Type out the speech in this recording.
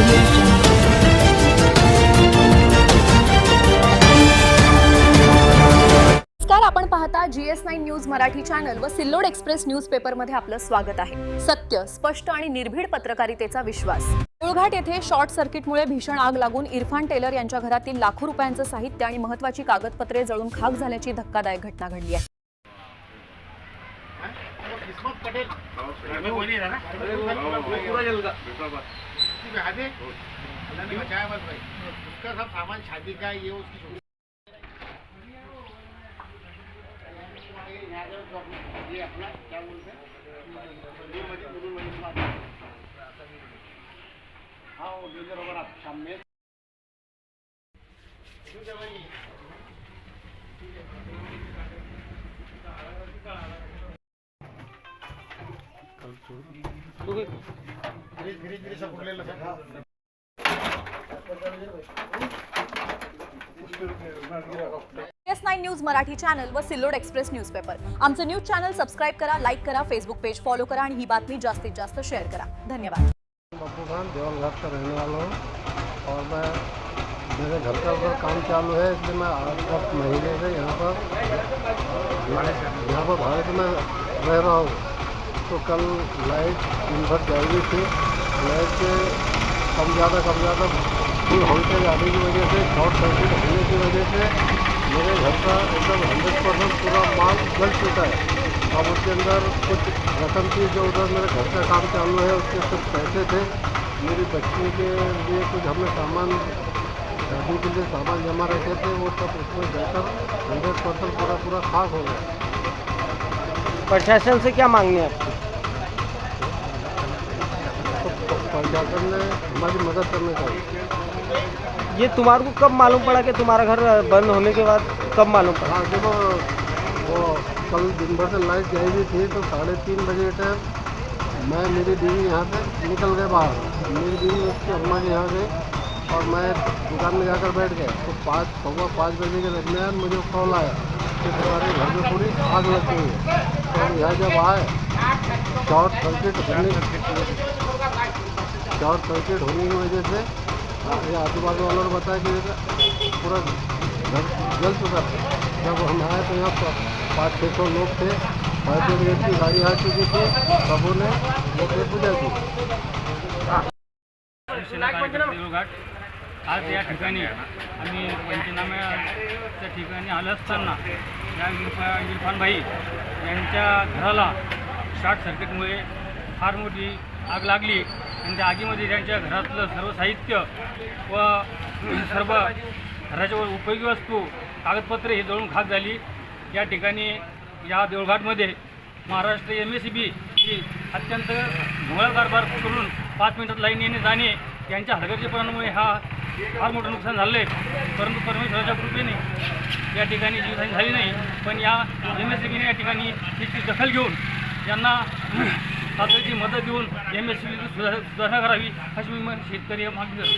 नमस्कार, आपण पाहता GS9 न्यूज मराठी चॅनल व सिल्लोड एक्सप्रेस न्यूजपेपर मध्ये आपलं स्वागत आहे। सत्य, स्पष्ट आणि निर्भीड पत्रकारितेचा विश्वास। देऊळघाट येथे शॉर्ट सर्किटमुळे भीषण आग लागून इरफान टेलर यांच्या घरातील लाखो रुपयांचं साहित्य आणि महत्त्वाची कागदपत्रे जळून खाक झाल्याची धक्कादायक घटना घडली आहे। ये अपना क्या बोलते हैं हाँ वो डीजल ओवर आप शाम में धीरे सब उठलेलं GS9 न्यूज मराठी चॅनल व सिल्लोड एक्सप्रेस न्यूजपेपर। आमचं न्यूज चॅनल सबस्क्राइब करा, लाईक करा, फेसबुक पेज फॉलो करा आणि ही बातमी जास्तीत जास्त शेअर करा। धन्यवाद। बब्बू खान देवलघाट का रहने वाला हूँ और मैं मेरे घर का उधर काम चालू है, इसलिए मैं 8 महीने से यहाँ पर भाड़े में रह रहा हूँ। तो कल लाइट इन्वर्ट जाएगी थी, लाइट के कम ज़्यादा फुल वोल्टेज आने की वजह से, शॉर्ट सर्किट होने की वजह से मेरे घर का एकदम 100% पूरा माल जल चुका है। अब उसके अंदर कुछ रकम थी जो उधर मेरे घर का काम चालू है, उसके कुछ पैसे थे, मेरी बच्ची के लिए कुछ हमने सामान, शादी के लिए सामान जमा रखे थे, वो सब उसमें जाकर 100% पूरा खाक हो गया। प्रशासन से क्या मांगनी है आपकी? तो प्रशासन ने हमारी मदद करनी चाहिए। ये तुम्हारे को कब मालूम पड़ा कि तुम्हारा घर बंद होने के बाद कब मालूम पड़ा? हाँ, देखो वो कल दिन भर से लाइट गई हुई थी, तो 3:30 बजे तक मेरी बीवी यहाँ से निकल गए बाहर, मेरी बीवी उसकी अम्मा के यहाँ गई और मैं दुकान में जाकर बैठ गया। तो 5 बजे के दरमियान मुझे कॉल आया कि तुम्हारे घर में पूरी आग लग गई है। तो हम यहाँ जब आए, शॉर्ट सर्किट होने की वजह से आजू बाजू वालों ने बताया कि पूरा घर जल चुका था। जब हम आए तो यहाँ 500-600 लोग थे, फायर ब्रिगेड की गाड़ी आ चुकी थी, सबों ने लोग पूजा की। देऊळघाट आज या ठिकाणी आम्ही पंचनाम्याच्या ठिकाणी आलं असताना या इरफान भाई यांच्या घराला शॉर्ट सर्किटमुळे फार मोठी आग लागली आणि त्या आगीमध्ये त्यांच्या घरातलं सर्व साहित्य व सर्व घराच्या उपयोगी वस्तू, कागदपत्रे हे जळून खाक झाली। या ठिकाणी या देऊळघाटमध्ये महाराष्ट्र MSEB ही अत्यंत भोंगळ कारभार करून 5 मिनिटात लाईन येणे जाणे यांच्या हलगर्जीपणामुळे हा फार मोठं नुकसान झालं आहे। परंतु परमेश्वराच्या कृपेने या ठिकाणी जीवितहानी झाली नाही, पण या MSEBने या ठिकाणी त्याची दखल घेऊन यांना तातडीची मदत देऊन MSEB सुधारणा करावी अशी मी शेतकरी मागणी करतो।